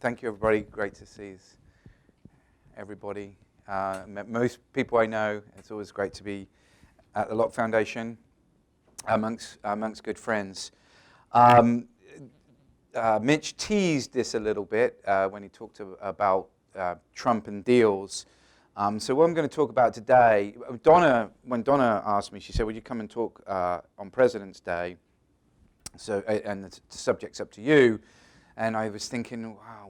Thank you, everybody. Great to see everybody. Most people I know, it's always great to be at the Locke Foundation amongst good friends. Mitch teased this a little bit when he talked about Trump and deals. So what I'm going to talk about today, when Donna asked me, she said, would you come and talk on President's Day? So, and the subject's up to you. And I was thinking, wow,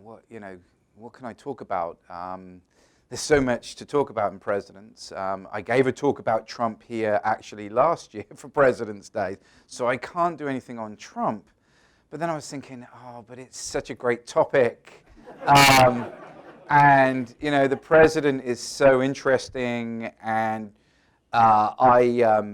what can I talk about? There's so much to talk about in presidents. I gave a talk about Trump here actually last year for President's Day, so I can't do anything on Trump. But then I was thinking, but it's such a great topic. And, the president is so interesting, and I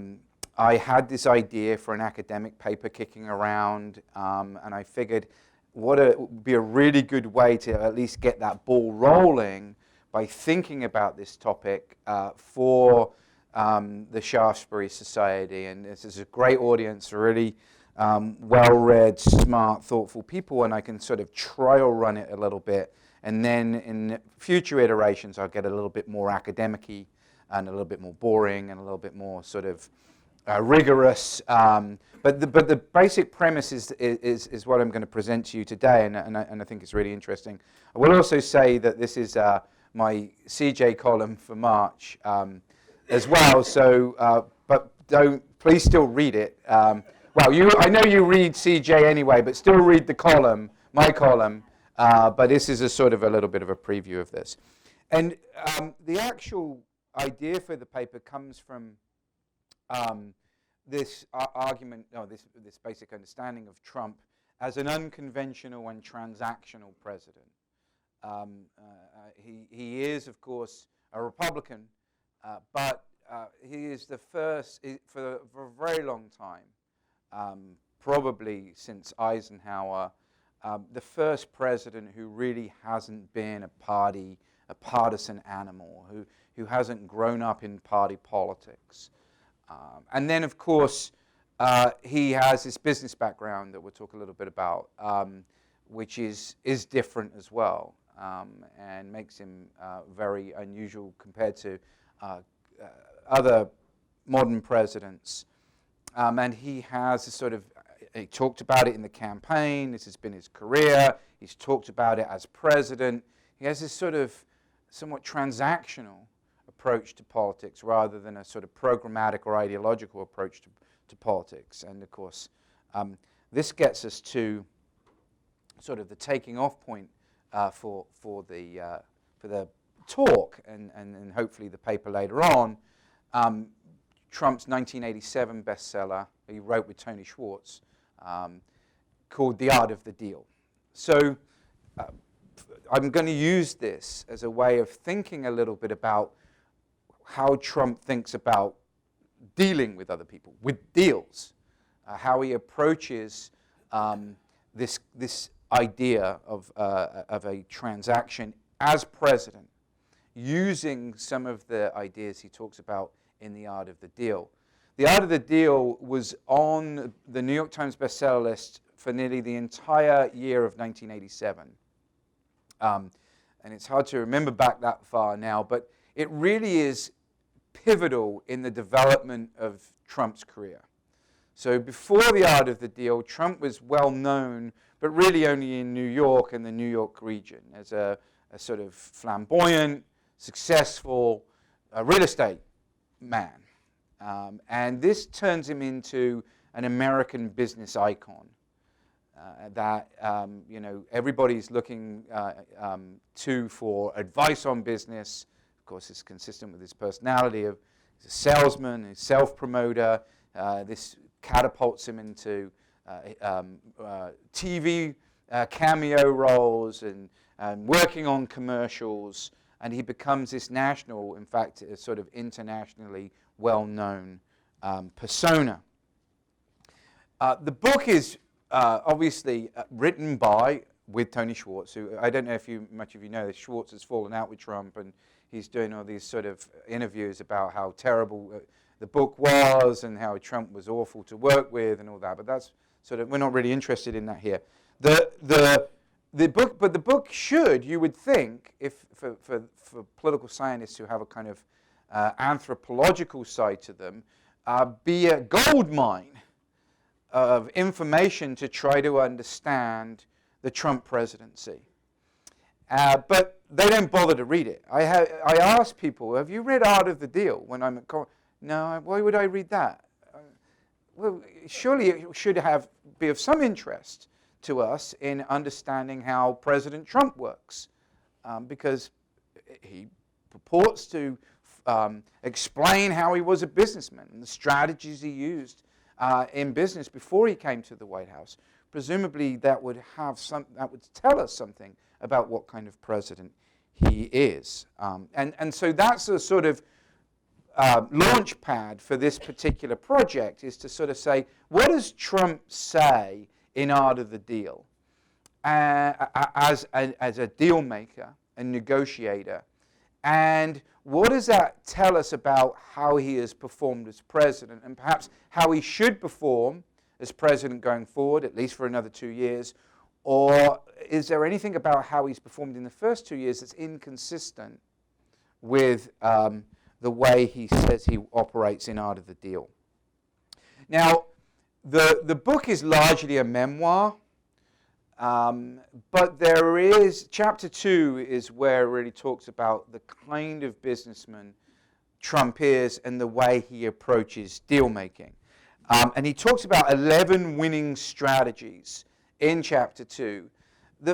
had this idea for an academic paper kicking around, and I figured would be a really good way to at least get that ball rolling by thinking about this topic for the Shaftesbury Society. And this is a great audience, really well-read, smart, thoughtful people, and I can sort of trial run it a little bit. And then in future iterations, I'll get a little bit more academic-y and a little bit more boring and a little bit more sort of rigorous. But the basic premise is what I'm going to present to you today, and I think it's really interesting. I will also say that this is my CJ column for March as well. So, but please still read it. I know you read CJ anyway, but still read the column, my column. But this is a sort of a little bit of a preview of this. And the actual idea for the paper comes from this argument, this basic understanding of Trump as an unconventional and transactional president. He is, of course, a Republican, but he is the first, for a very long time, probably since Eisenhower, the first president who really hasn't been a partisan animal, who hasn't grown up in party politics. And then, of course, he has this business background that we'll talk a little bit about, which is different as well, and makes him very unusual compared to other modern presidents. And he has a sort of, he talked about it in the campaign, this has been his career, he's talked about it as president. He has this sort of somewhat transactional approach to politics rather than a sort of programmatic or ideological approach to politics. And of course, this gets us to sort of the taking off point for the talk and hopefully the paper later on. Trump's 1987 bestseller he wrote with Tony Schwartz called The Art of the Deal. So I'm going to use this as a way of thinking a little bit about how Trump thinks about dealing with other people, with deals, how he approaches this idea of a transaction as president, using some of the ideas he talks about in The Art of the Deal. The Art of the Deal was on the New York Times bestseller list for nearly the entire year of 1987. And it's hard to remember back that far now, but it really is pivotal in the development of Trump's career. So before The Art of the Deal, Trump was well known, but really only in New York and the New York region, as a sort of flamboyant, successful real estate man. And this turns him into an American business icon that everybody's looking to for advice on business. Of course, it's consistent with his personality of he's a salesman, a self-promoter. This catapults him into TV cameo roles and working on commercials, and he becomes this national, in fact, a sort of internationally well-known persona. The book is obviously written with Tony Schwartz, who I don't know if much of you know, Schwartz has fallen out with Trump, and he's doing all these sort of interviews about how terrible the book was and how Trump was awful to work with and all that. But that's sort of, we're not really interested in that here. The but the book should, you would think, if for political scientists who have a kind of anthropological side to them, be a gold mine of information to try to understand the Trump presidency. But they don't bother to read it. I ask people, have you read Art of the Deal? When I'm at no, why would I read that? Well, surely it should be of some interest to us in understanding how President Trump works, because he purports to explain how he was a businessman and the strategies he used in business before he came to the White House. Presumably, that would tell us something about what kind of president he is, and so that's a sort of launch pad for this particular project, is to sort of say, what does Trump say in Art of the Deal as a deal maker and negotiator, and what does that tell us about how he has performed as president, and perhaps how he should perform as president going forward, at least for another 2 years? Or is there anything about how he's performed in the first 2 years that's inconsistent with the way he says he operates in Art of the Deal? Now, the book is largely a memoir, but there is, chapter 2 is where it really talks about the kind of businessman Trump is and the way he approaches deal making. And he talks about 11 winning strategies in chapter 2.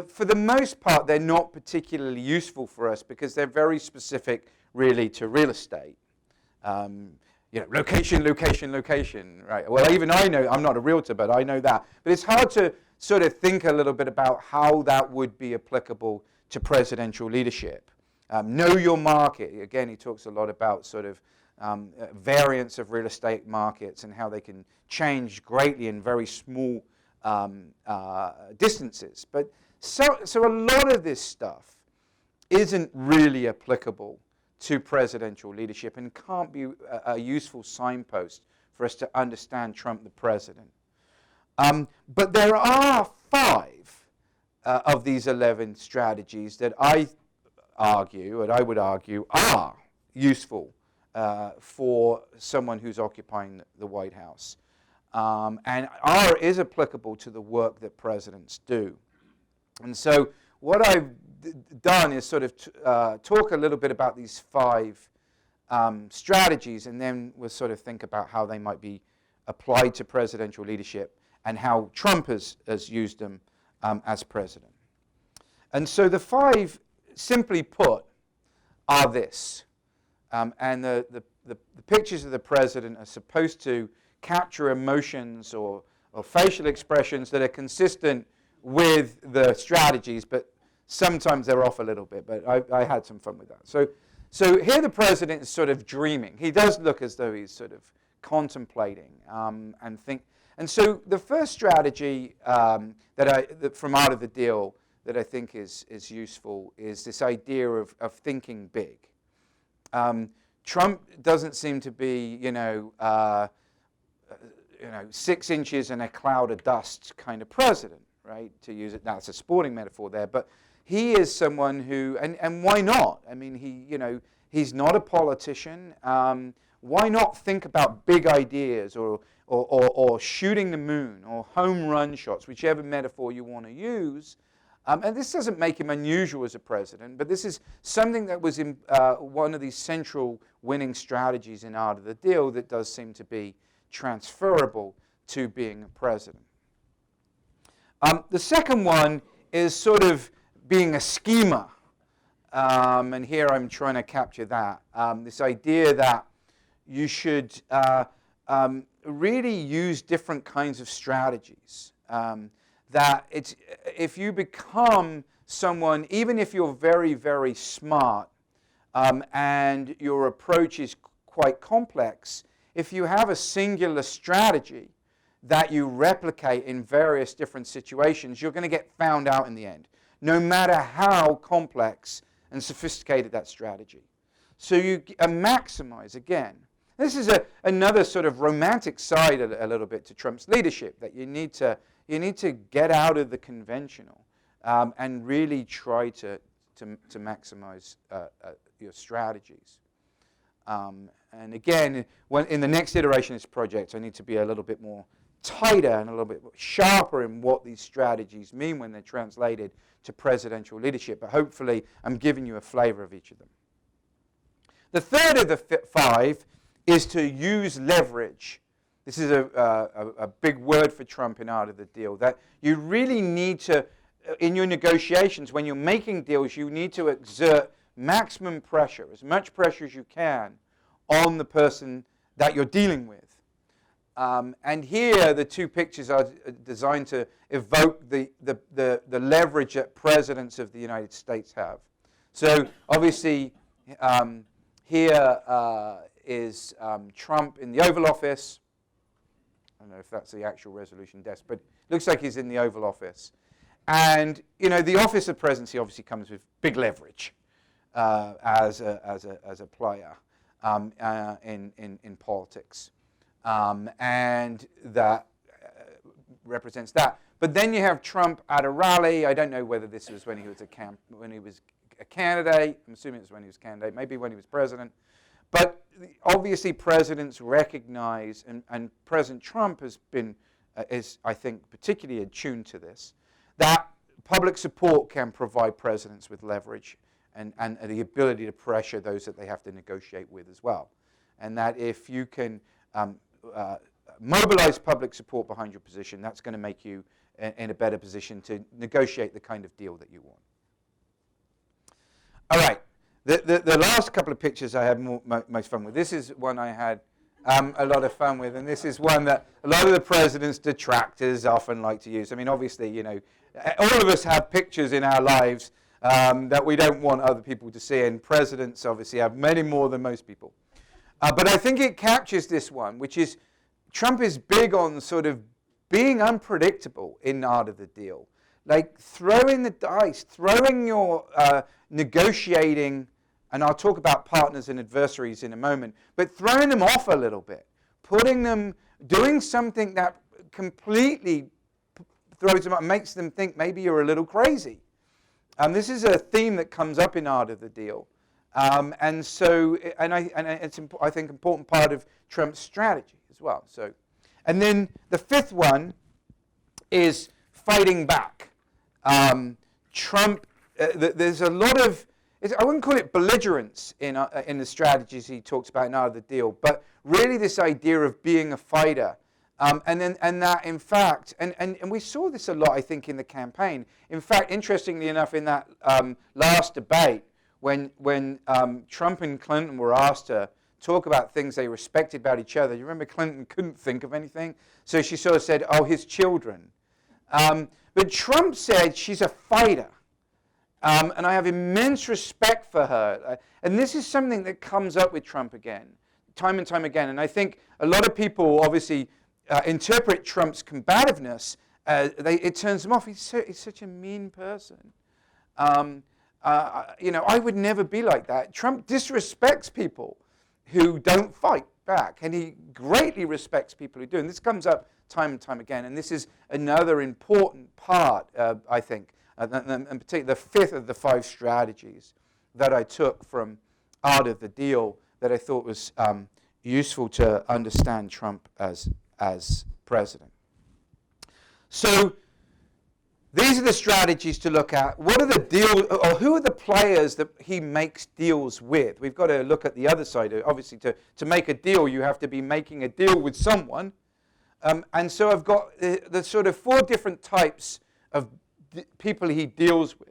For the most part, they're not particularly useful for us because they're very specific, really, to real estate. Location, location, location, right? Well, even I know, I'm not a realtor, but I know that. But it's hard to sort of think a little bit about how that would be applicable to presidential leadership. Know your market. Again, he talks a lot about sort of variance of real estate markets and how they can change greatly in very small distances. But so a lot of this stuff isn't really applicable to presidential leadership and can't be a useful signpost for us to understand Trump the president. But there are 5 of these 11 strategies that I would argue are useful for someone who's occupying the White House, and is applicable to the work that presidents do. And so what I've done is sort of talk a little bit about these 5 strategies, and then we'll sort of think about how they might be applied to presidential leadership and how Trump has used them as president. And so the 5, simply put, are this. And the pictures of the president are supposed to capture emotions or facial expressions that are consistent with the strategies, but sometimes they're off a little bit. But I had some fun with that. So here the president is sort of dreaming. He does look as though he's sort of contemplating and think. And so the first strategy that from Art of the Deal that I think is useful is this idea of thinking big. Trump doesn't seem to be, 6 inches in a cloud of dust kind of president, right? To use it, that's a sporting metaphor there, but he is someone who, and why not? I mean, he's not a politician. Why not think about big ideas or shooting the moon or home run shots, whichever metaphor you want to use? And this doesn't make him unusual as a president, but this is something that was in one of these central winning strategies in Art of the Deal that does seem to be transferable to being a president. The second one is sort of being a schemer. And here I'm trying to capture that. This idea that you should really use different kinds of strategies. That if you become someone, even if you're very, very smart and your approach is quite complex, if you have a singular strategy that you replicate in various different situations, you're going to get found out in the end, no matter how complex and sophisticated that strategy. So you maximize, again. This is another sort of romantic side a little bit to Trump's leadership, that you need to get out of the conventional. and really try to maximize your strategies. And again, in the next iteration of this project, I need to be a little bit more tighter and a little bit sharper in what these strategies mean when they're translated to presidential leadership. But hopefully, I'm giving you a flavor of each of them. The third of the 5 is to use leverage. This is a big word for Trump in Art of the Deal, that you really need to, in your negotiations, when you're making deals, you need to exert maximum pressure, as much pressure as you can, on the person that you're dealing with. And here, the 2 pictures are designed to evoke the leverage that presidents of the United States have. So obviously, here is Trump in the Oval Office. I don't know if that's the actual resolution desk, but it looks like he's in the Oval Office. And, you know, the office of presidency obviously comes with big leverage as a player in politics. And that represents that. But then you have Trump at a rally. I don't know whether this was when he was a candidate. I'm assuming it was when he was a candidate, maybe when he was president. But obviously presidents recognize, and President Trump has been, is I think particularly attuned to this, that public support can provide presidents with leverage and the ability to pressure those that they have to negotiate with as well. And that if you can mobilize public support behind your position, that's going to make you in a better position to negotiate the kind of deal that you want. All right. The last couple of pictures I had most fun with. This is one I had a lot of fun with, and this is one that a lot of the president's detractors often like to use. I mean, obviously, you know, all of us have pictures in our lives that we don't want other people to see, and presidents obviously have many more than most people. But I think it captures this one, which is Trump is big on sort of being unpredictable in Art of the Deal. Like throwing the dice, throwing your negotiating, and I'll talk about partners and adversaries in a moment, but throwing them off a little bit, putting them, doing something that completely throws them up, makes them think maybe you're a little crazy. This is a theme that comes up in Art of the Deal. And so, it's I think important part of Trump's strategy as well. So, and then the 5th one is fighting back. Trump, there's a lot of, I wouldn't call it belligerence in the strategies he talks about in Art of the Deal, but really this idea of being a fighter. And that, in fact, and we saw this a lot, I think, in the campaign. In fact, interestingly enough, in that last debate, when Trump and Clinton were asked to talk about things they respected about each other, you remember Clinton couldn't think of anything, so she sort of said, oh, his children. But Trump said she's a fighter, and I have immense respect for her. And this is something that comes up with Trump again, time and time again. And I think a lot of people obviously interpret Trump's combativeness. It turns them off. He's such a mean person. You know, I would never be like that. Trump disrespects people who don't fight back, and he greatly respects people who do. And this comes up time and time again. And this is another important part, I think, and particularly the 5th of the 5 strategies that I took from Art of the Deal that I thought was useful to understand Trump as president. So these are the strategies to look at. What are the deals, or who are the players that he makes deals with? We've got to look at the other side. Obviously, to make a deal, you have to be making a deal with someone. And so I've got the sort of 4 different types of people he deals with.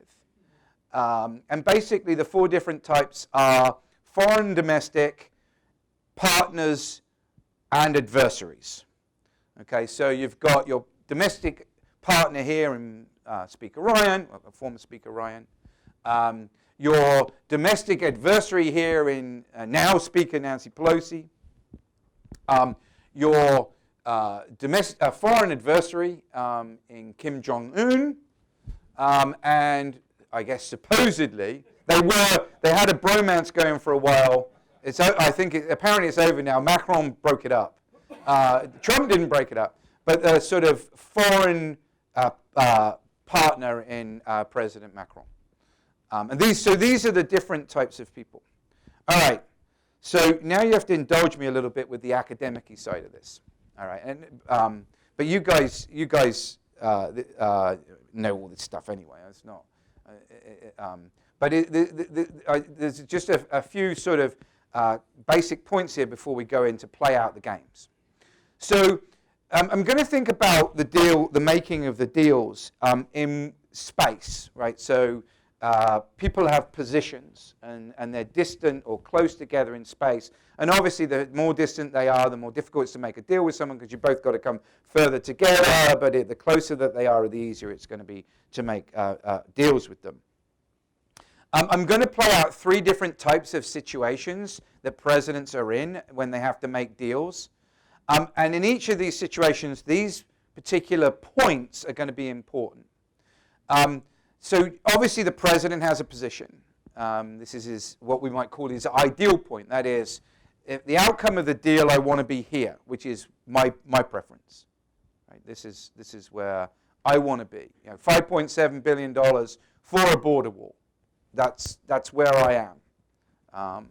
And basically, the 4 different types are foreign, domestic, partners, and adversaries. Okay, so you've got your domestic partner here in Speaker Ryan, or former Speaker Ryan. Your domestic adversary here in now Speaker Nancy Pelosi. Your foreign adversary in Kim Jong-un. And I guess supposedly they had a bromance going for a while. I think apparently it's over now. Macron broke it up. Trump didn't break it up, but sort of foreign partner in President Macron. And these are the different types of people. All right. So now you have to indulge me a little bit with the academic-y side of this. All right. And but you guys know all this stuff anyway. It's not. But there's just a few sort of basic points here before we go into play out the games. So I'm going to think about the making of the deals in space, right? So people have positions, and they're distant or close together in space. And obviously, the more distant they are, the more difficult it's to make a deal with someone because you both got to come further together. But the closer that they are, the easier it's going to be to make deals with them. I'm going to play out 3 different types of situations that presidents are in when they have to make deals. And in each of these situations, these particular points are going to be important. So obviously the president has a position. This is what we might call his ideal point. That is, if the outcome of the deal, I want to be here, which is my preference. Right? This is where I want to be. $5.7 billion for a border wall. That's where I am.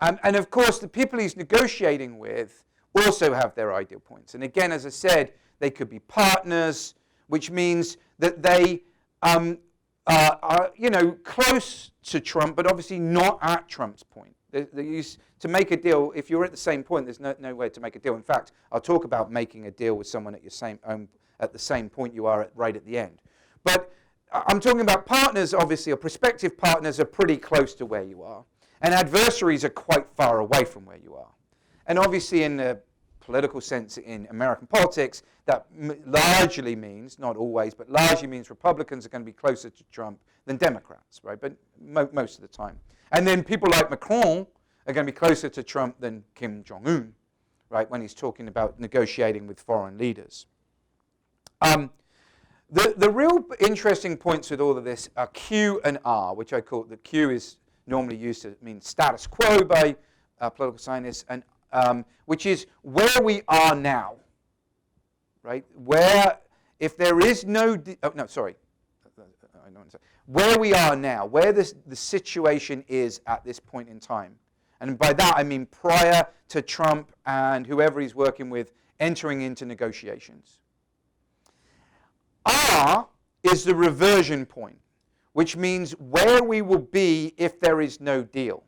And of course, the people he's negotiating with also have their ideal points. And again, as I said, they could be partners, which means that they are close to Trump, but obviously not at Trump's point. To make a deal, if you're at the same point, there's no way to make a deal. In fact, I'll talk about making a deal with someone at the same point you are right at the end. But I'm talking about partners, obviously, or prospective partners are pretty close to where you are. And adversaries are quite far away from where you are. And obviously, in the political sense in American politics, that largely means, not always, but largely means Republicans are going to be closer to Trump than Democrats, right? But most of the time. And then people like Macron are going to be closer to Trump than Kim Jong-un, right, when he's talking about negotiating with foreign leaders. The real interesting points with all of this are Q and R, which I call, the Q is normally used to mean status quo by political scientists, and which is where we are now, right? Where, if there is no, where we are now, where the situation is at this point in time. And by that I mean prior to Trump and whoever he's working with entering into negotiations. R is the reversion point, which means where we will be if there is no deal.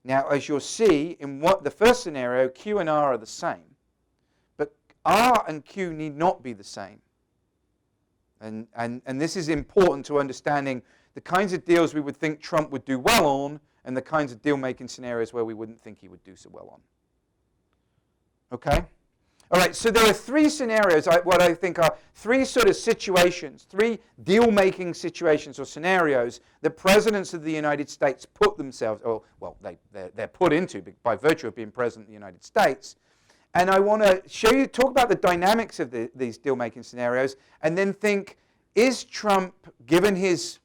Now, as you'll see, in the first scenario, Q and R are the same. But R and Q need not be the same. And this is important to understanding the kinds of deals we would think Trump would do well on and the kinds of deal-making scenarios where we wouldn't think he would do so well on. Okay? All right, so there are 3 scenarios, what I think are 3 sort of situations, 3 deal-making situations or scenarios that presidents of the United States put themselves, or well, they're put into by virtue of being president of the United States. And I want to talk about the dynamics of these deal-making scenarios, and then think, is Trump, given his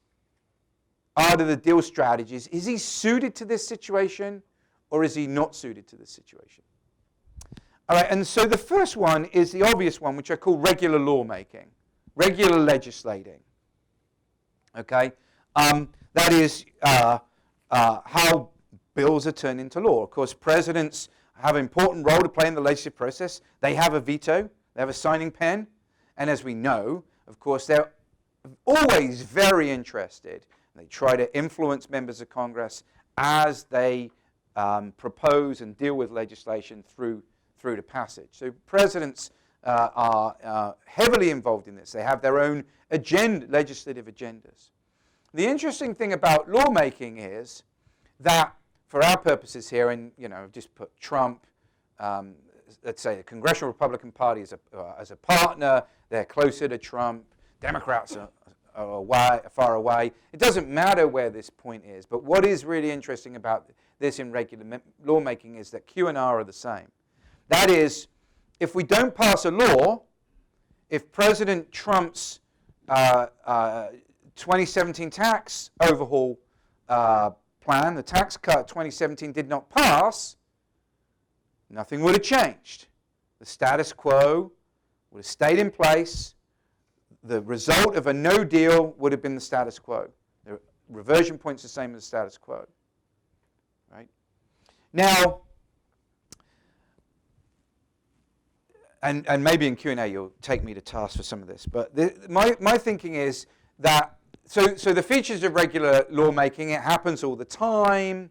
art of the deal strategies, is he suited to this situation, or is he not suited to this situation? All right, and so the first one is the obvious one, which I call regular lawmaking, regular legislating. Okay, that is how bills are turned into law. Of course, presidents have an important role to play in the legislative process. They have a veto, they have a signing pen, and as we know, of course, they're always very interested. They try to influence members of Congress as they propose and deal with legislation through to passage. So presidents are heavily involved in this. They have their own legislative agendas. The interesting thing about lawmaking is that, for our purposes here, and just put Trump, let's say the Congressional Republican Party as a partner, they're closer to Trump. Democrats are far away. It doesn't matter where this point is, but what is really interesting about this in regular lawmaking is that Q and R are the same. That is, if we don't pass a law, if President Trump's 2017 tax overhaul plan, the tax cut 2017 did not pass, nothing would have changed. The status quo would have stayed in place. the result of a no deal would have been the status quo. The reversion point's the same as the status quo. Right? Now, and maybe in Q&A you'll take me to task for some of this, but my thinking is that, so the features of regular lawmaking, it happens all the time.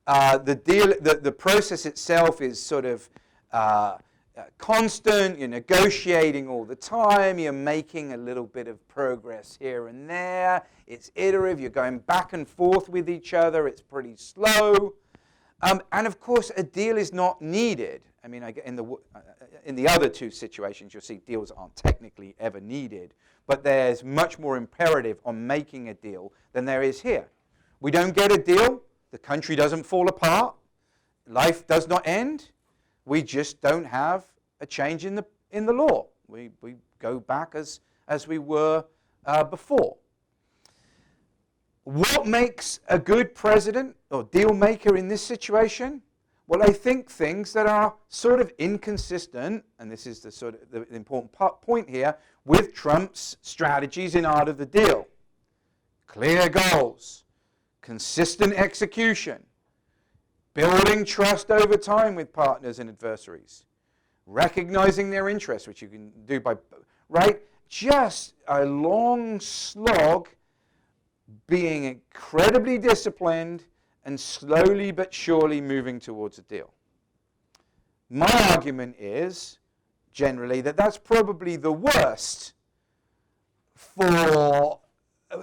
The process itself is sort of constant. You're negotiating all the time. You're making a little bit of progress here and there. It's iterative. You're going back and forth with each other. It's pretty slow. And of course, a deal is not needed. I mean, in the other two situations, you'll see deals aren't technically ever needed, but there's much more imperative on making a deal than there is here. We don't get a deal, the country doesn't fall apart, life does not end. We just don't have a change in the law. We go back as we were before. What makes a good president or deal maker in this situation? Well, I think things that are sort of inconsistent, and this is the important point here, with Trump's strategies in Art of the Deal. Clear goals, consistent execution, building trust over time with partners and adversaries, recognizing their interests, which you can do by, right? Just a long slog, being incredibly disciplined and slowly but surely moving towards a deal. My argument is, generally, that that's probably the worst for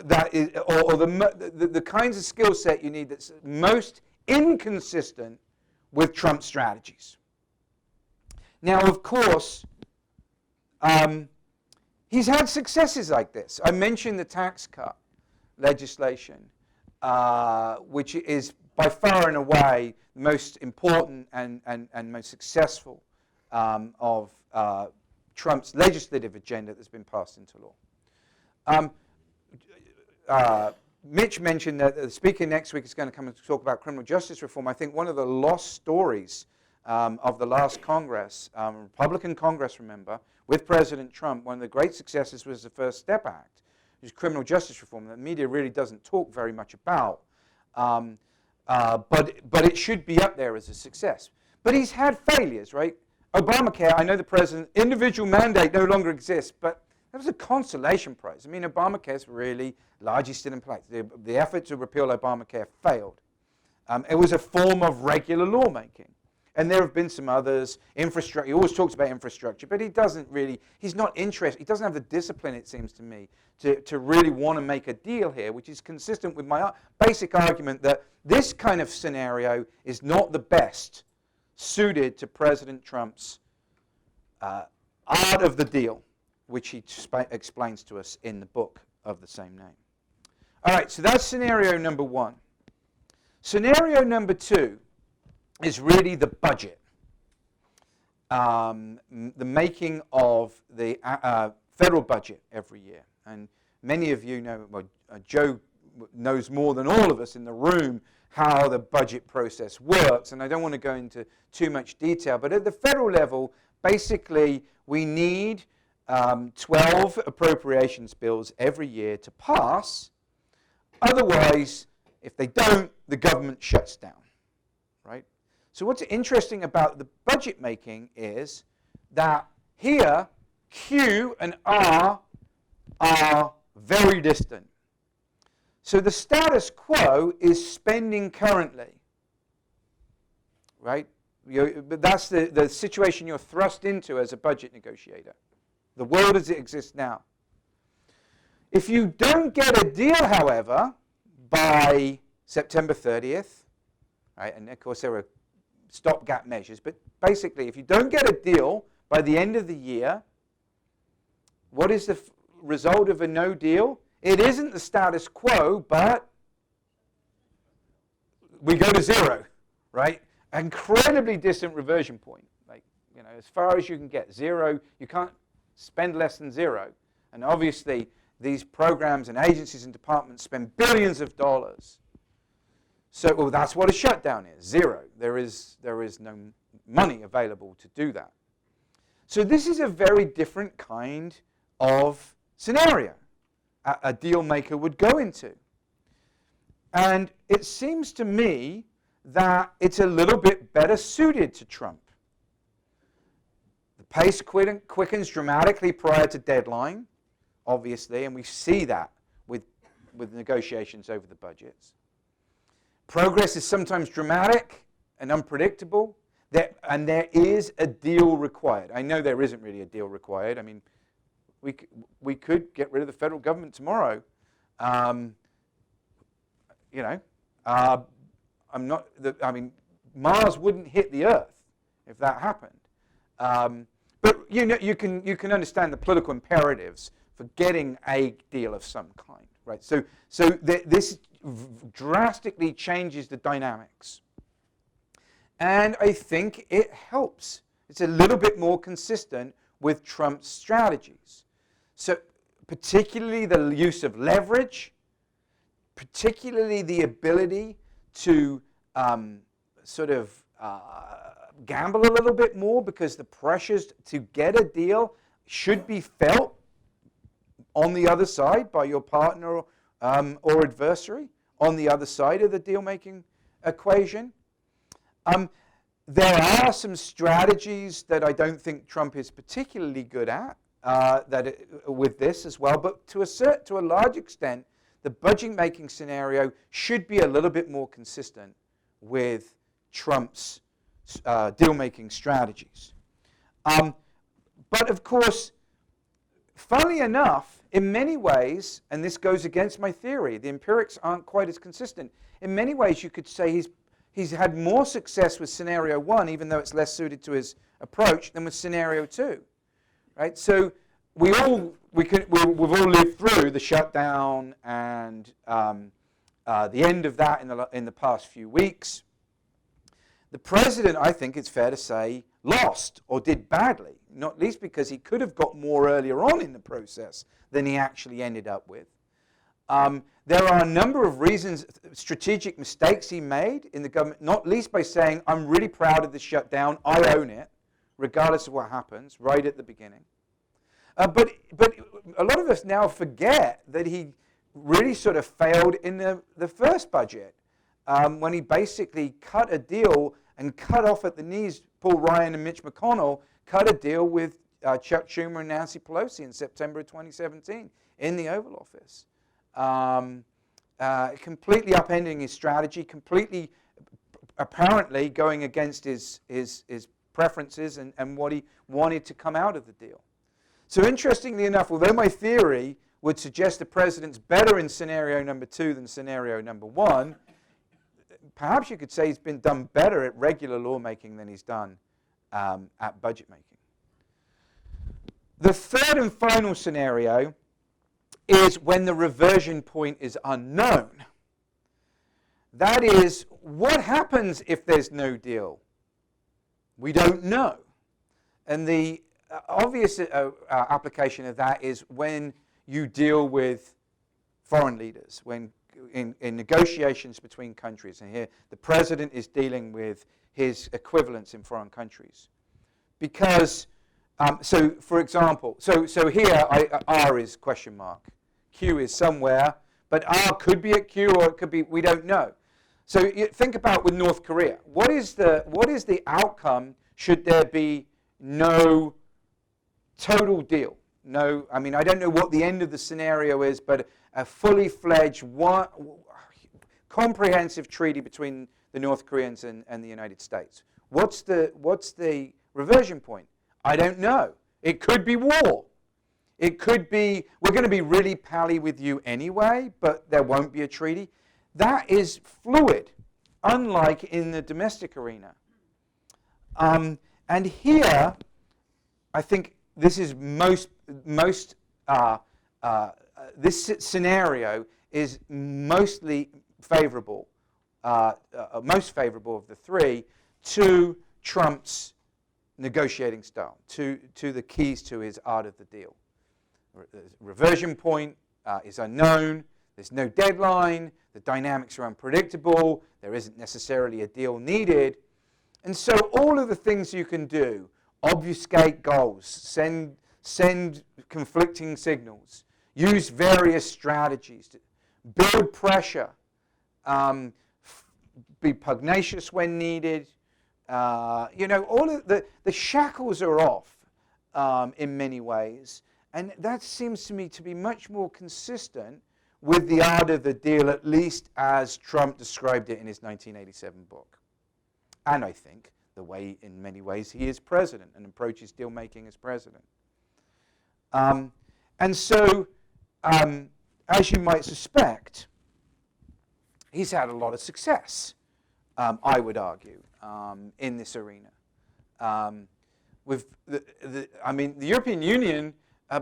that, or the kinds of skill set you need that's most inconsistent with Trump's strategies. Now, of course, he's had successes like this. I mentioned the tax cut legislation, which is by far and away the most important and most successful of Trump's legislative agenda that's been passed into law. Mitch mentioned that the speaker next week is going to come and talk about criminal justice reform. I think one of the lost stories of the last Congress, Republican Congress, remember, with President Trump, one of the great successes was the First Step Act, which is criminal justice reform that the media really doesn't talk very much about. But it should be up there as a success. But he's had failures, right? Obamacare, I know the president, individual mandate no longer exists, but that was a consolation prize. I mean, Obamacare's really largely still in place. The effort to repeal Obamacare failed. It was a form of regular lawmaking. And there have been some others. Infrastructure, he always talks about infrastructure, but he doesn't really, he's not interested, he doesn't have the discipline, it seems to me, to really want to make a deal here, which is consistent with my basic argument that this kind of scenario is not the best suited to President Trump's art of the deal, which he explains to us in the book of the same name. All right, so that's scenario number one. Scenario number two is really the budget, the making of the federal budget every year. And many of you know, well, Joe knows more than all of us in the room how the budget process works, and I don't want to go into too much detail, but at the federal level, basically we need 12 appropriations bills every year to pass. Otherwise, if they don't, the government shuts down, right? So what's interesting about the budget making is that here, Q and R are very distant. So the status quo is spending currently, right? But that's the situation you're thrust into as a budget negotiator. The world as it exists now. If you don't get a deal, however, by September 30th, right, and of course there are stopgap measures, but basically if you don't get a deal by the end of the year, what is the result of a no deal? It isn't the status quo, but we go to zero, right? Incredibly distant reversion point. Like, you know, as far as you can get. Zero, you can't spend less than zero. And obviously, these programs and agencies and departments spend billions of dollars. So, well, that's what a shutdown is, zero. There is no money available to do that. So this is a very different kind of scenario a deal maker would go into. And it seems to me that it's a little bit better suited to Trump. The pace quickens dramatically prior to deadline, obviously, and we see that with negotiations over the budgets. Progress is sometimes dramatic and unpredictable, and there is a deal required. I know there isn't really a deal required. I mean, we could get rid of the federal government tomorrow. Mars wouldn't hit the Earth if that happened. But you can understand the political imperatives for getting a deal of some kind, right? So this drastically changes the dynamics, and I think it helps. It's a little bit more consistent with Trump's strategies. So particularly the use of leverage, particularly the ability to gamble a little bit more, because the pressures to get a deal should be felt on the other side by your partner or adversary, on the other side of the deal-making equation. There are some strategies that I don't think Trump is particularly good at with this as well, but to a large extent, the budget-making scenario should be a little bit more consistent with Trump's deal-making strategies. But of course, funnily enough, in many ways, and this goes against my theory, the empirics aren't quite as consistent. In many ways, you could say he's had more success with scenario 1, even though it's less suited to his approach, than with scenario 2. Right? So we've all lived through the shutdown and the end of that in the past few weeks. The president, I think it's fair to say, lost or did badly, not least because he could have got more earlier on in the process than he actually ended up with. There are a number of reasons, strategic mistakes he made in the government, not least by saying, I'm really proud of the shutdown, I own it, regardless of what happens, right at the beginning. But a lot of us now forget that he really sort of failed in the first budget, when he basically cut a deal and cut off at the knees Paul Ryan and Mitch McConnell, cut a deal with Chuck Schumer and Nancy Pelosi in September of 2017 in the Oval Office. Completely upending his strategy, completely apparently going against his preferences and what he wanted to come out of the deal. So interestingly enough, although my theory would suggest the president's better in scenario number 2 than scenario number 1, perhaps you could say he's been done better at regular lawmaking than he's done at budget making. The third and final scenario is when the reversion point is unknown. That is, what happens if there's no deal? We don't know. And the obvious application of that is when you deal with foreign leaders, when in negotiations between countries. And here the president is dealing with his equivalents in foreign countries. Because, so for example, so here R is question mark. Q is somewhere, but R could be at Q or it could be, we don't know. So you think about with North Korea. What is the outcome should there be no total deal? No, I mean, I don't know what the end of the scenario is, but a fully fledged, comprehensive treaty between the North Koreans and the United States. What's the reversion point? I don't know. It could be war. It could be, we're going to be really pally with you anyway, but there won't be a treaty. That is fluid, unlike in the domestic arena. And here, I think this is this scenario is mostly favorable, most favorable of the three, to Trump's negotiating style, to the keys to his art of the deal. Reversion point is unknown. There's no deadline. The dynamics are unpredictable. There isn't necessarily a deal needed. And so all of the things you can do, obfuscate goals, send conflicting signals, use various strategies to build pressure, be pugnacious when needed. All of the shackles are off in many ways. And that seems to me to be much more consistent with the art of the deal, at least as Trump described it in his 1987 book. And I think the way, in many ways, he is president and approaches deal making as president. And so, as you might suspect, he's had a lot of success, I would argue, in this arena. With the European Union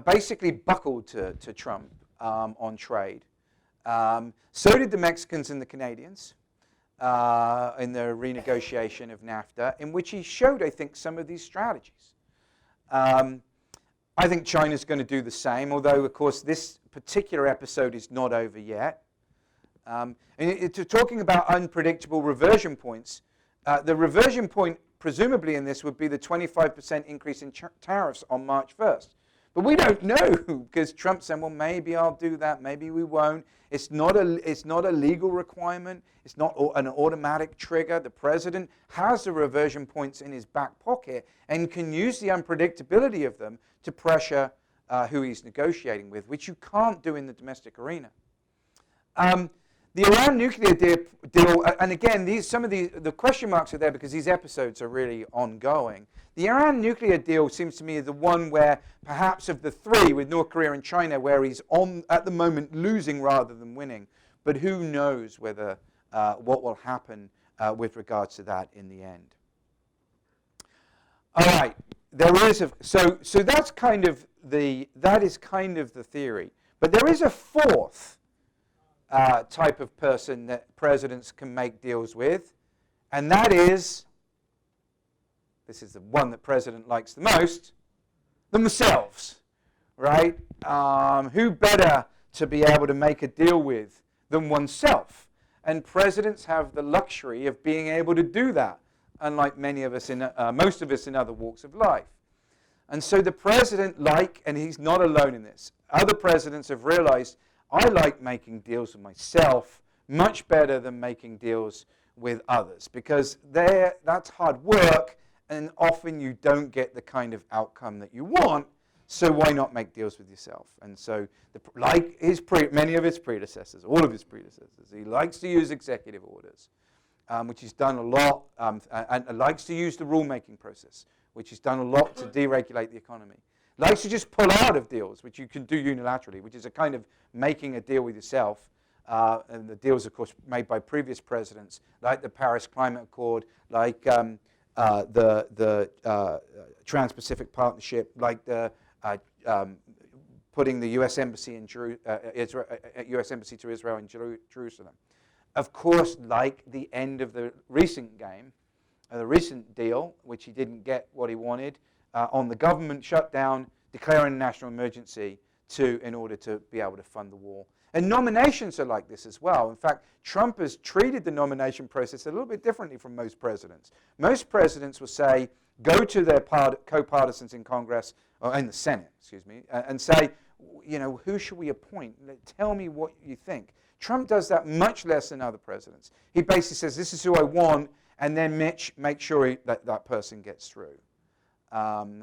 basically buckled to Trump on trade. So did the Mexicans and the Canadians in the renegotiation of NAFTA, in which he showed, I think, some of these strategies. I think China's going to do the same, although, of course, this particular episode is not over yet. Talking about unpredictable reversion points, the reversion point, presumably in this, would be the 25% increase in tariffs on March 1st. But we don't know, because Trump said, well, maybe I'll do that, maybe we won't. It's not a legal requirement. It's not an automatic trigger. The president has the reversion points in his back pocket and can use the unpredictability of them to pressure who he's negotiating with, which you can't do in the domestic arena. The Iran nuclear deal, and again, some of the question marks are there because these episodes are really ongoing. The Iran nuclear deal seems to me the one where, perhaps of the three, with North Korea and China, where he's at the moment losing rather than winning. But who knows whether what will happen with regards to that in the end. All right, so that's kind of the theory. But there is a fourth type of person that presidents can make deals with, and that is, this is the one that president likes the most, themselves, right? Who better to be able to make a deal with than oneself? And presidents have the luxury of being able to do that, unlike many of us most of us in other walks of life. And so the president, and he's not alone in this, other presidents have realized, I like making deals with myself much better than making deals with others, because that's hard work, and often you don't get the kind of outcome that you want, so why not make deals with yourself? And so, many of his predecessors, all of his predecessors, he likes to use executive orders, which he's done a lot, and likes to use the rulemaking process, which he's done a lot to deregulate the economy. Likes to just pull out of deals, which you can do unilaterally, which is a kind of making a deal with yourself. And the deals, of course, made by previous presidents, like the Paris Climate Accord, like the Trans-Pacific Partnership, like the putting the U.S. Embassy U.S. Embassy to Israel in Jerusalem. Of course, like the end of the recent game, the recent deal, which he didn't get what he wanted, on the government shutdown, declaring a national emergency in order to be able to fund the war. And nominations are like this as well. In fact, Trump has treated the nomination process a little bit differently from most presidents. Most presidents will say, go to their co-partisans in Congress, or in the Senate, and say, who should we appoint? Tell me what you think. Trump does that much less than other presidents. He basically says, this is who I want, and then Mitch, make sure that person gets through.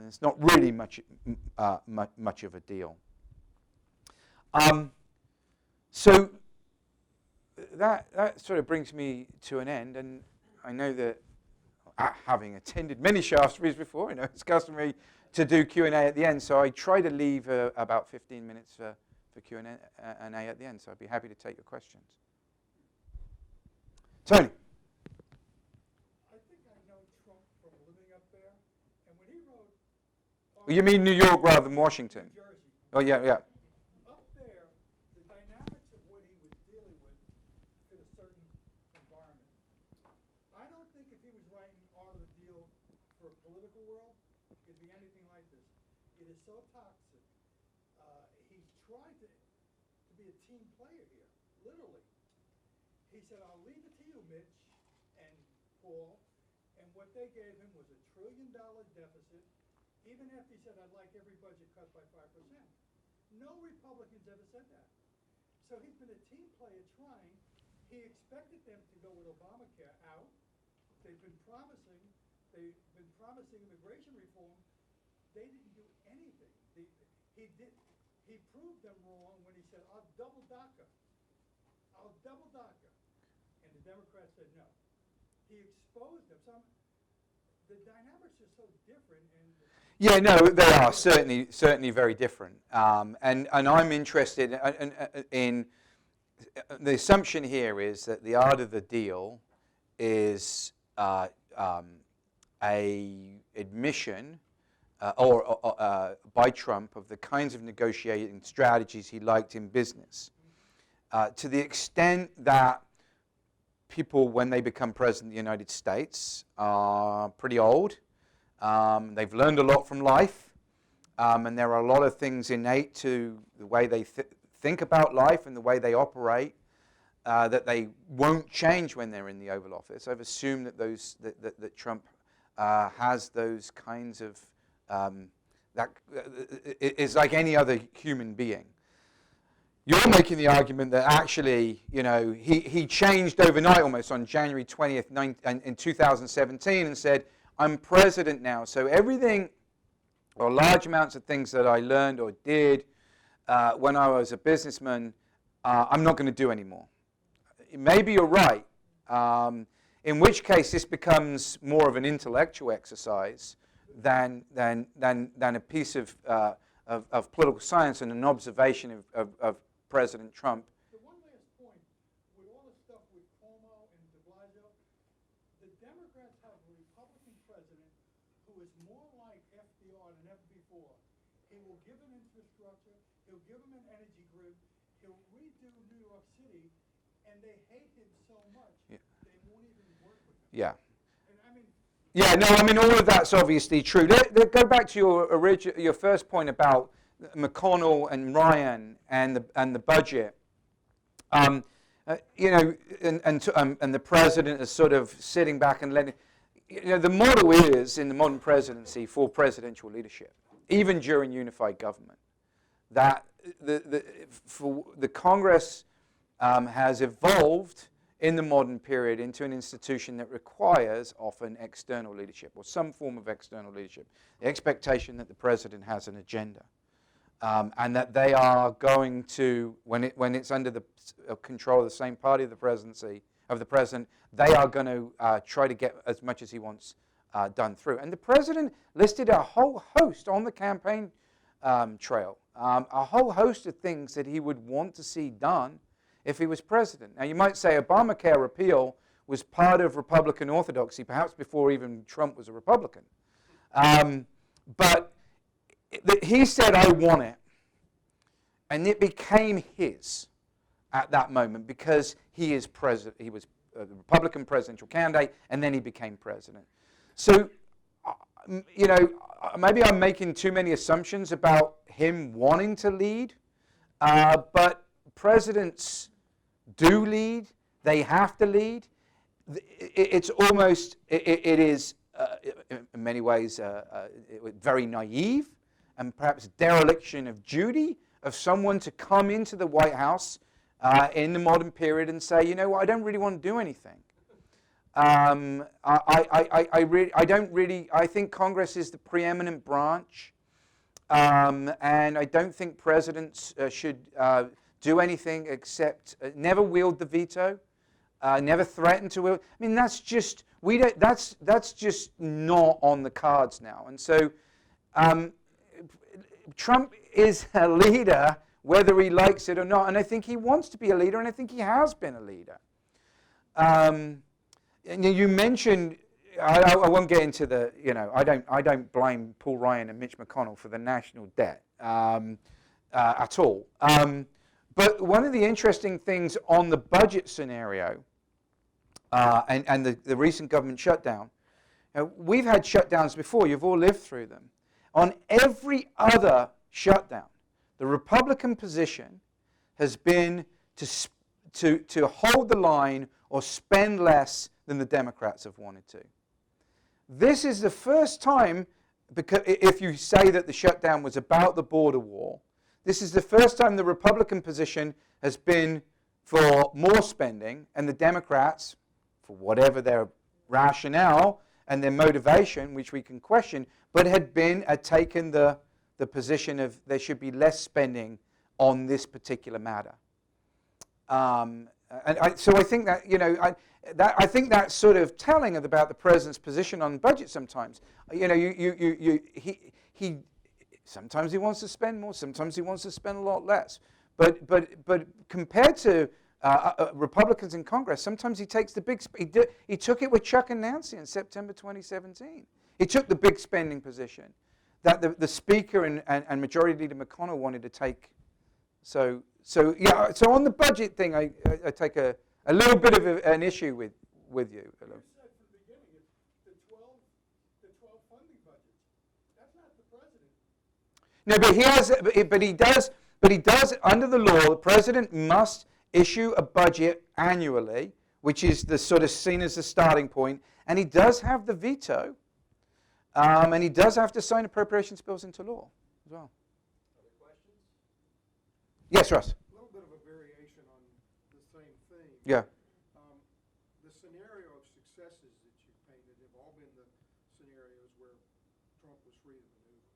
It's not really much of a deal. So that sort of brings me to an end, and I know that having attended many Shaftesbury's before, I know it's customary to do Q&A at the end, so I try to leave about 15 minutes for Q&A at the end, so I'd be happy to take your questions. Tony. You mean New York rather than Washington? New Jersey. Oh, yeah. Up there, the dynamics of what he was dealing with fit a certain environment. I don't think if he was writing Art of the Deal for a political world, it'd be anything like this. It is so toxic. He's tried to be a team player here, literally. He said, I'll leave it to you, Mitch and Paul. And what they gave him was $1 trillion deficit. Even after he said, I'd like every budget cut by 5%. No Republicans ever said that. So he's been a team player trying. He expected them to go with Obamacare out. They've been promising immigration reform. They didn't do anything. He proved them wrong when he said, I'll double DACA. And the Democrats said no. He exposed them. The dynamics are so different. Yeah, no, they are certainly very different. And I'm interested in the assumption here is that the art of the deal is a admission by Trump of the kinds of negotiating strategies he liked in business. To the extent that people, when they become president of the United States, are pretty old. They've learned a lot from life, and there are a lot of things innate to the way they think about life and the way they operate that they won't change when they're in the Oval Office. I've assumed that that Trump has those kinds of that is like any other human being. You're making the argument that actually, he changed overnight almost on January 20th in 2017 and said, I'm president now, so everything, or large amounts of things that I learned or did when I was a businessman, I'm not going to do anymore. Maybe you're right, in which case this becomes more of an intellectual exercise than a piece of political science and an observation of President Trump. The one last point, with all the stuff with Cuomo and de Blasio, the Democrats have a Republican president who is more like FDR than ever before. He will give him infrastructure, he'll give him an energy grid, he'll redo New York City, and they hate him so much, they won't even work with him. Yeah. And all of that's obviously true. Go back to your first point about McConnell and Ryan and the budget. And the president is sort of sitting back and letting. The model is in the modern presidency for presidential leadership, even during unified government, that the Congress has evolved in the modern period into an institution that requires often external leadership or some form of external leadership. The expectation that the president has an agenda, and that they are going to, when it's under the control of the same party of the presidency of the president, they are going to try to get as much as he wants done through. And the president listed a whole host on the campaign trail, a whole host of things that he would want to see done if he was president. Now, you might say Obamacare repeal was part of Republican orthodoxy, perhaps before even Trump was a Republican. But he said, I want it. And it became his at that moment because he is president. He was a Republican presidential candidate, and then he became president. So, maybe I'm making too many assumptions about him wanting to lead, but presidents do lead. They have to lead. It's almost, it is in many ways very naive and perhaps dereliction of duty of someone to come into the White House in the modern period and say, I don't really want to do anything. I think Congress is the preeminent branch, and I don't think presidents should do anything except never wield the veto, never threaten to wield. I mean, that's just not on the cards now. And so Trump is a leader, whether he likes it or not, and I think he wants to be a leader, and I think he has been a leader. And you mentioned, I won't get into the, I don't blame Paul Ryan and Mitch McConnell for the national debt at all. But one of the interesting things on the budget scenario and the recent government shutdown, we've had shutdowns before. You've all lived through them. On every other shutdown, the Republican position has been to hold the line or spend less than the Democrats have wanted to. This is the first time, because if you say that the shutdown was about the border wall, this is the first time the Republican position has been for more spending, and the Democrats, for whatever their rationale and their motivation, which we can question, but had taken the position of there should be less spending on this particular matter. So I think that, I think that's sort of telling about the president's position on budget sometimes. He sometimes he wants to spend more, sometimes he wants to spend a lot less. But compared to Republicans in Congress, sometimes he takes the big. He took it with Chuck and Nancy in September 2017. He took the big spending position that the Speaker and Majority Leader McConnell wanted to take. So on the budget thing, I take a little bit of an issue with you. You said from the beginning, it's the 12 funding budgets. That's not the president. No, but he does under the law. The president must issue a budget annually, which is the sort of seen as the starting point, and he does have the veto, and he does have to sign appropriations bills into law as well. Other questions? Yes, Russ. A little bit of a variation on the same theme. Yeah. The scenario of successes that you painted have all been the scenarios where Trump was free to maneuver.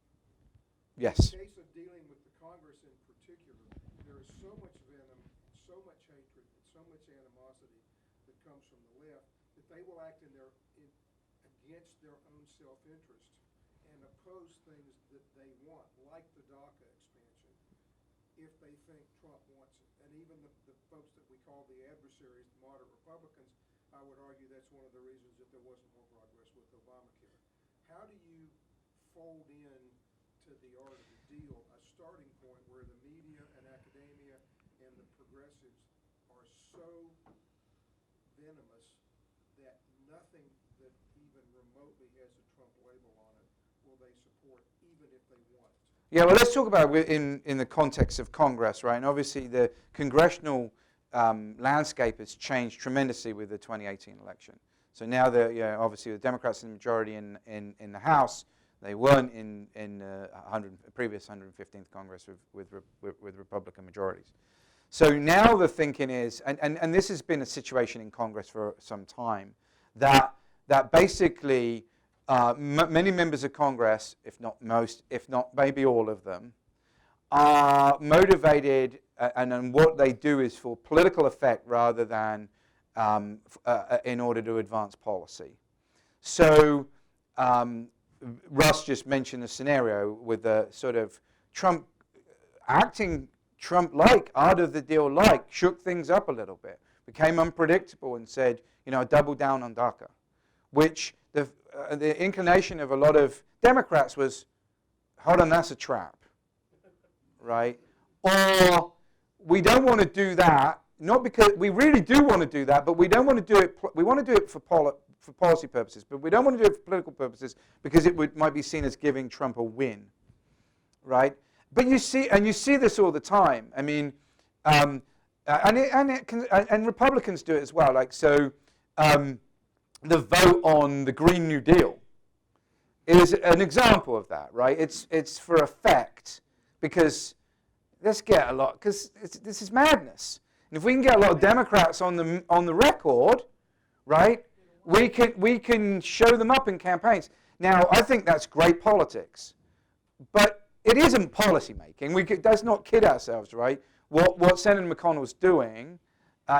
Yes. In the case of dealing with the Congress in particular, there is so much venom, so much hatred, and so much animosity that comes from the left that they will act against their own self-interest and oppose things that they want, like the DACA expansion, if they think Trump wants it. And even the folks that we call the adversaries, the moderate Republicans, I would argue that's one of the reasons that there wasn't more progress with Obamacare. How do you fold in to the art of the deal a starting point where the media and academia and the progressives are so venomous that nothing that even remotely has a Trump label on it will they support, even if they want it? Yeah, well, let's talk about it in the context of Congress, right? And obviously the congressional landscape has changed tremendously with the 2018 election. So now obviously the Democrats in the majority in the House. They weren't in previous 115th Congress with Republican majorities. So now the thinking is, and this has been a situation in Congress for some time, that basically many members of Congress, if not most, if not maybe all of them, are motivated, and what they do is for political effect rather than in order to advance policy. So Russ just mentioned the scenario with the sort of Trump acting Trump-like, out of the deal-like, shook things up a little bit, became unpredictable and said, double down on DACA, which the inclination of a lot of Democrats was, hold on, that's a trap, right? Or we don't want to do that, not because we really do want to do that, but we don't want to do it, we want to do it for policy purposes, but we don't want to do it for political purposes because it might be seen as giving Trump a win, right? But you see this all the time. I mean, and Republicans do it as well. Like so, the vote on the Green New Deal is an example of that, right? It's for effect because let's get a lot because this is madness. And if we can get a lot of Democrats on the record, right? We can show them up in campaigns. Now, I think that's great politics, but it isn't policy making. Let's not kid ourselves, right? What Senator McConnell's doing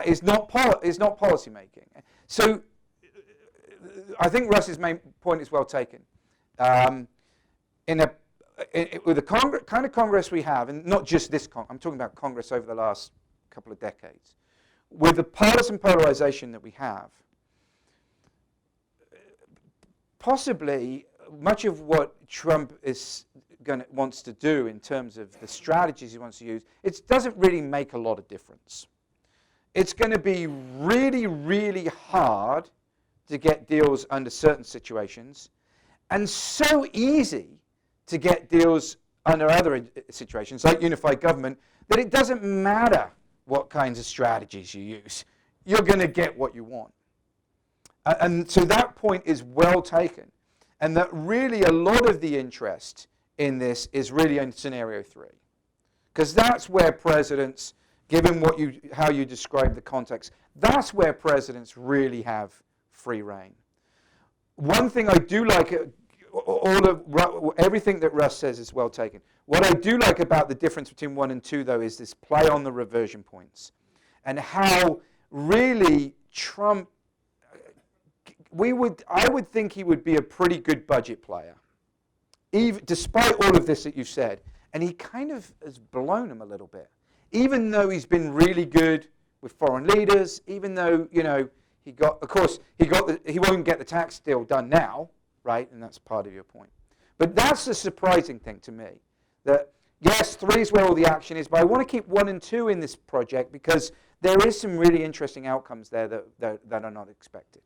is not policy making. So, I think Russ's main point is well taken. With the kind of Congress we have, and not just this Congress, I'm talking about Congress over the last couple of decades, with the partisan polarization that we have. Possibly, much of what Trump wants to do in terms of the strategies he wants to use, it doesn't really make a lot of difference. It's going to be really, really hard to get deals under certain situations, and so easy to get deals under other situations, like unified government, that it doesn't matter what kinds of strategies you use. You're going to get what you want. And so that point is well taken. And that really a lot of the interest in this is really in scenario 3. Because that's where presidents, given how you describe the context, that's where presidents really have free reign. One thing I do like, everything that Russ says is well taken. What I do like about the difference between 1 and 2, though, is this play on the reversion points and how really Trump, I would think he would be a pretty good budget player, even despite all of this that you've said. And he kind of has blown them a little bit, even though he's been really good with foreign leaders, even though, he won't get the tax deal done now, right? And that's part of your point. But that's the surprising thing to me, that yes, 3 is where all the action is, but I want to keep 1 and 2 in this project because there is some really interesting outcomes there that are not expected.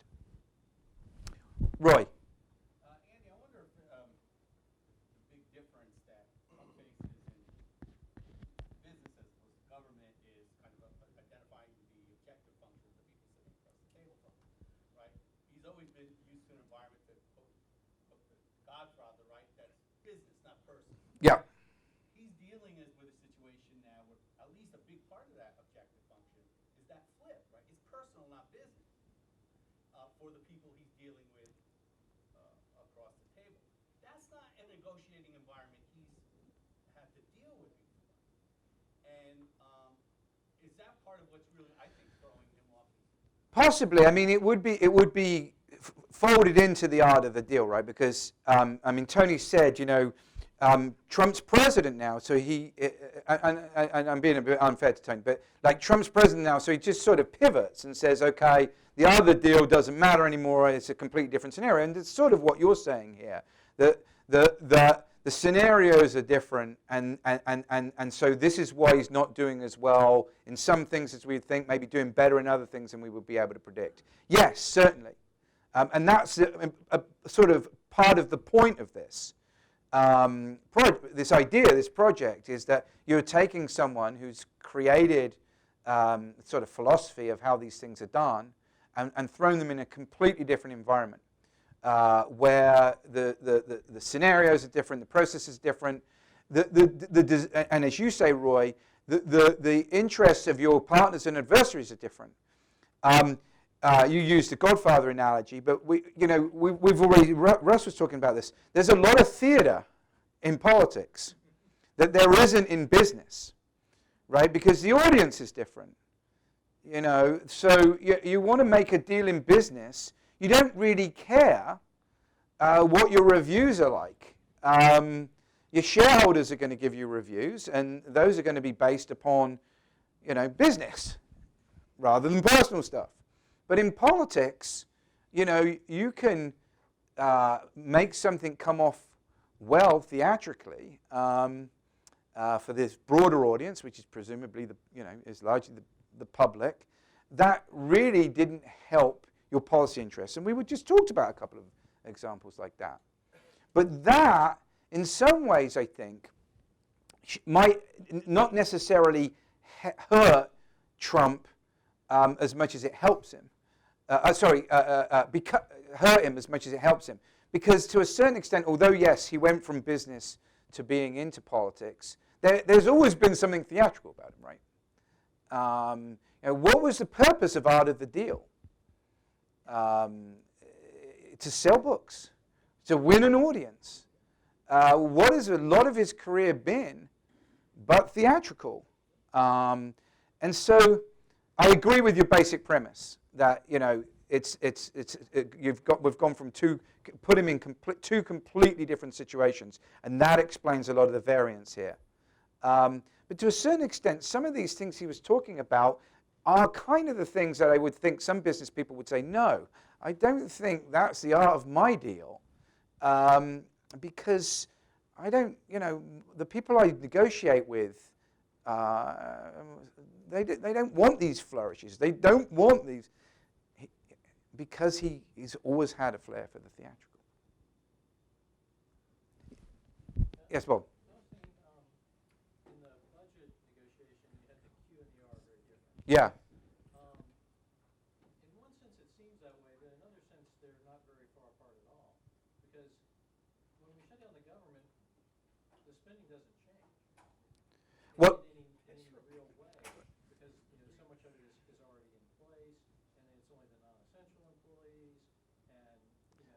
Roy. Andy, I wonder if the big difference that Trump faces in business as opposed to government is kind of identifying the objective functions that people sitting across the table from, right? He's always been used to an environment that, quote the Godfather, right? That's business, not personal. Yeah. He's dealing with a situation now where at least a big part of that objective function is that flip, right? It's personal, not business, for the people he's dealing with across the table. That's not a negotiating environment he's had to deal with before. And is that part of what's really, I think, throwing him off? Possibly. I mean, it would be folded into the art of the deal, right? Because, Tony said, Trump's president now, so he, and I'm being a bit unfair to Tony, but like Trump's president now, so he just sort of pivots and says, okay, the other deal doesn't matter anymore, it's a completely different scenario. And it's sort of what you're saying here, that the scenarios are different, and so this is why he's not doing as well in some things as we'd think, maybe doing better in other things than we would be able to predict. Yes, certainly. And that's a sort of part of the point of this. This idea, this project, is that you're taking someone who's created sort of philosophy of how these things are done and thrown them in a completely different environment where the scenarios are different, the process is different, and as you say, Roy, the interests of your partners and adversaries are different. You used the Godfather analogy, but we've already, Russ was talking about this. There's a lot of theater in politics that there isn't in business, right? Because the audience is different. So you want to make a deal in business, you don't really care what your reviews are like. Your shareholders are going to give you reviews, and those are going to be based upon, business rather than personal stuff. But in politics, you can make something come off well theatrically for this broader audience, which is presumably is largely the public. That really didn't help your policy interests, and we just talked about a couple of examples like that. But that, in some ways, I think, might not necessarily hurt Trump as much as it helps him. Hurt him as much as it helps him. Because to a certain extent, although yes, he went from business to being into politics, there's always been something theatrical about him, right? What was the purpose of Art of the Deal? To sell books, to win an audience. What has a lot of his career been but theatrical? And so I agree with your basic premise that we've gone from put him in two completely different situations, and that explains a lot of the variance here. But to a certain extent, some of these things he was talking about are kind of the things that I would think some business people would say, no, I don't think that's the art of my deal, because I don't, the people I negotiate with, they don't want these flourishes. They don't want these, because he's always had a flair for the theatrical. Yes, Bob. In the budget negotiation, you had the Q and the R very different. Yeah. In one sense, it seems that way, but in another sense, they're not very far apart at all. Because when we shut down the government, the spending doesn't change. Well,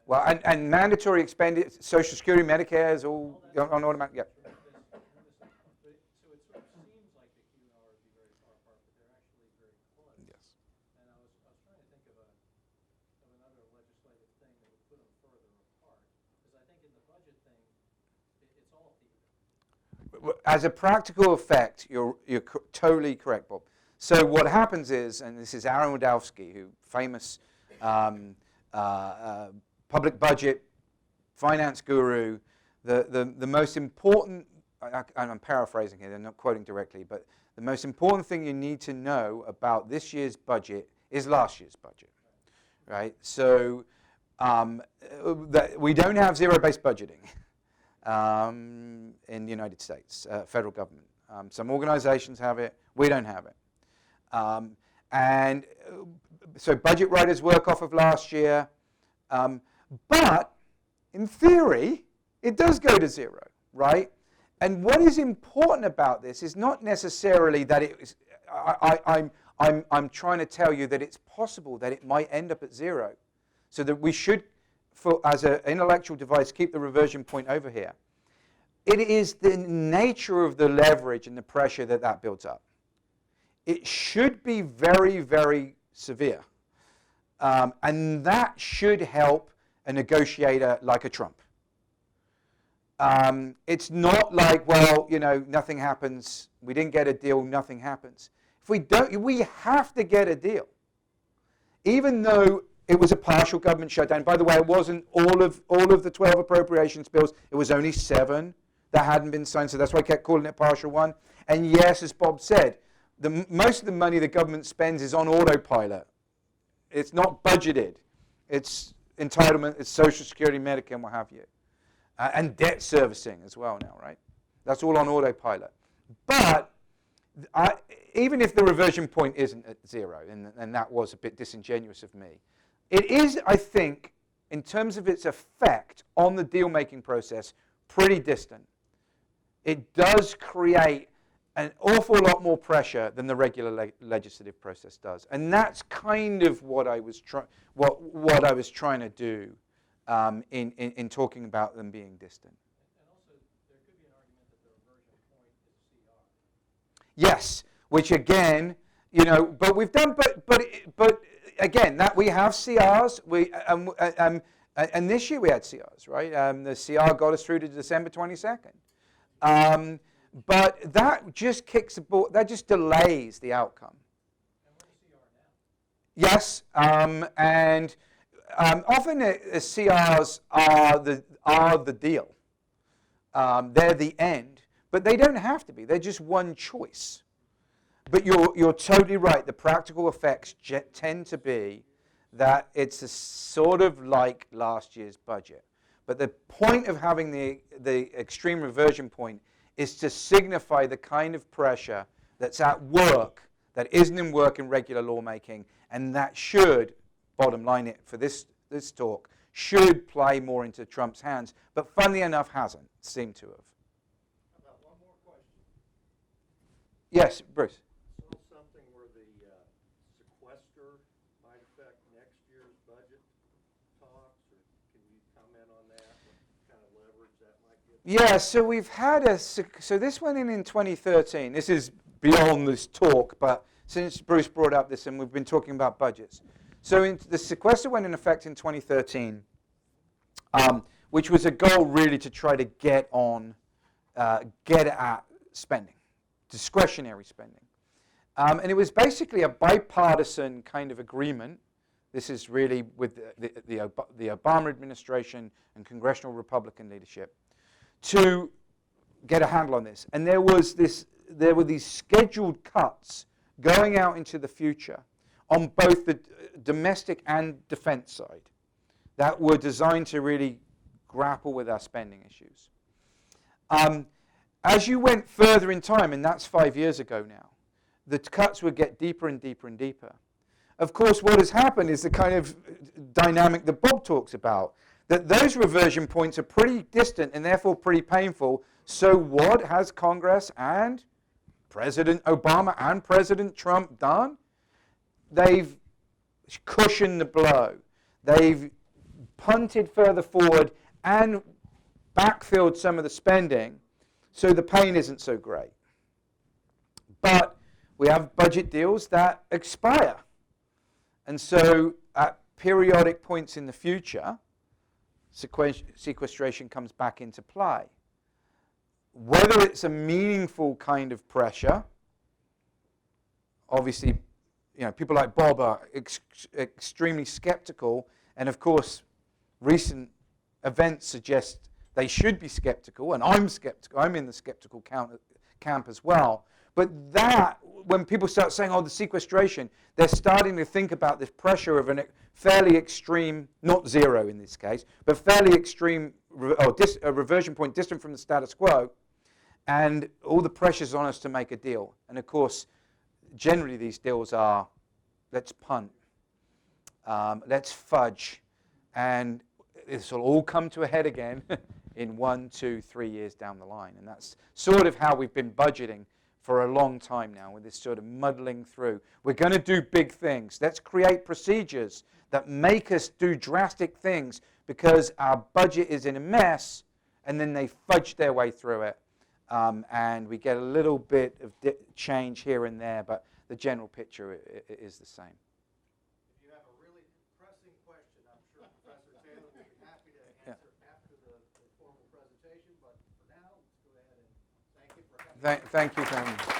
Well, and mandatory expenditure, Social Security, Medicare is all on automatic. Yeah. So it sort of seems like the Q and R would be very far apart, but they're actually very close. Yes. And I was trying to think of another legislative thing that would put them further apart, because I think in the budget thing, it's all theater. As a practical effect, you're totally correct, Bob. So what happens is, and this is Aaron Wadowski, who famous public budget finance guru, the most important, and I'm paraphrasing here, I'm not quoting directly, but the most important thing you need to know about this year's budget is last year's budget, right? So we don't have zero-based budgeting in the United States, federal government. Some organizations have it, we don't have it. And so budget writers work off of last year, but in theory, it does go to zero, right? And what is important about this is not necessarily that it is, I'm trying to tell you that it's possible that it might end up at zero, so that we should, as an intellectual device, keep the reversion point over here. It is the nature of the leverage and the pressure that builds up. It should be very, very severe. And that should help a negotiator like a Trump. It's not like, well, you know, nothing happens. We didn't get a deal, nothing happens. If we don't, we have to get a deal. Even though it was a partial government shutdown. By the way, it wasn't all of the 12 appropriations bills. It was only 7 that hadn't been signed, so that's why I kept calling it partial one. And yes, as Bob said, most of the money the government spends is on autopilot. It's not budgeted. It's entitlement, it's Social Security, Medicare, and what have you. And debt servicing as well now, right? That's all on autopilot. But even if the reversion point isn't at zero, and that was a bit disingenuous of me, it is, I think, in terms of its effect on the deal-making process, pretty distant. It does create an awful lot more pressure than the regular legislative process does, and that's kind of what I was trying to do in talking about them being distant. And also, there could be an argument that the reversion point is CR. Yes, which again, you know, but we've done, but again, that we have CRs. And this year we had CRs, right? The CR got us through to December 22nd. But that just kicks the ball, that just delays the outcome. And we're CR now. Yes, and often the CRs are the deal. They're the end, but they don't have to be. They're just one choice. But you're totally right. The practical effects tend to be that it's a sort of like last year's budget. But the point of having the extreme reversion point is to signify the kind of pressure that's at work that isn't in work in regular lawmaking, and that should, bottom line it for this talk, should play more into Trump's hands, but funnily enough hasn't seemed to have. How about one more question? Yes, Bruce. So something where the sequester might affect next year's budget talks, or can you comment on that? What kind of leverage that might give? Yeah, so we've had so this went in 2013. This is beyond this talk, but since Bruce brought up this and we've been talking about budgets. So the sequester went in effect in 2013, which was a goal really to try to get at spending, discretionary spending. And it was basically a bipartisan kind of agreement. This is really with the Obama administration and congressional Republican leadership to get a handle on this. And there were these scheduled cuts going out into the future on both the domestic and defense side that were designed to really grapple with our spending issues. As you went further in time, and that's 5 years ago now, the cuts would get deeper and deeper and deeper. Of course, what has happened is the kind of dynamic that Bob talks about, that those reversion points are pretty distant and therefore pretty painful. So what has Congress and President Obama and President Trump done? They've cushioned the blow. They've punted further forward and backfilled some of the spending, so the pain isn't so great. But we have budget deals that expire. And so at periodic points in the future, sequestration comes back into play. Whether it's a meaningful kind of pressure, obviously, people like Bob are extremely skeptical, and of course, recent events suggest they should be skeptical, and I'm skeptical. I'm in the skeptical camp as well. But that, when people start saying, the sequestration, they're starting to think about this pressure of a fairly extreme, not zero in this case, but fairly extreme a reversion point distant from the status quo, and all the pressures on us to make a deal. And of course, generally these deals are, let's punt, let's fudge, and this will all come to a head again in 1, 2, 3 years down the line. And that's sort of how we've been budgeting for a long time now, with this sort of muddling through. We're going to do big things. Let's create procedures that make us do drastic things because our budget is in a mess, and then they fudge their way through it. And we get a little bit of change here and there, but the general picture is the same. If you have a really pressing question, I'm sure Professor Taylor will be happy to answer after the formal presentation, but for now, let's go ahead and thank you for coming. Thank you very much.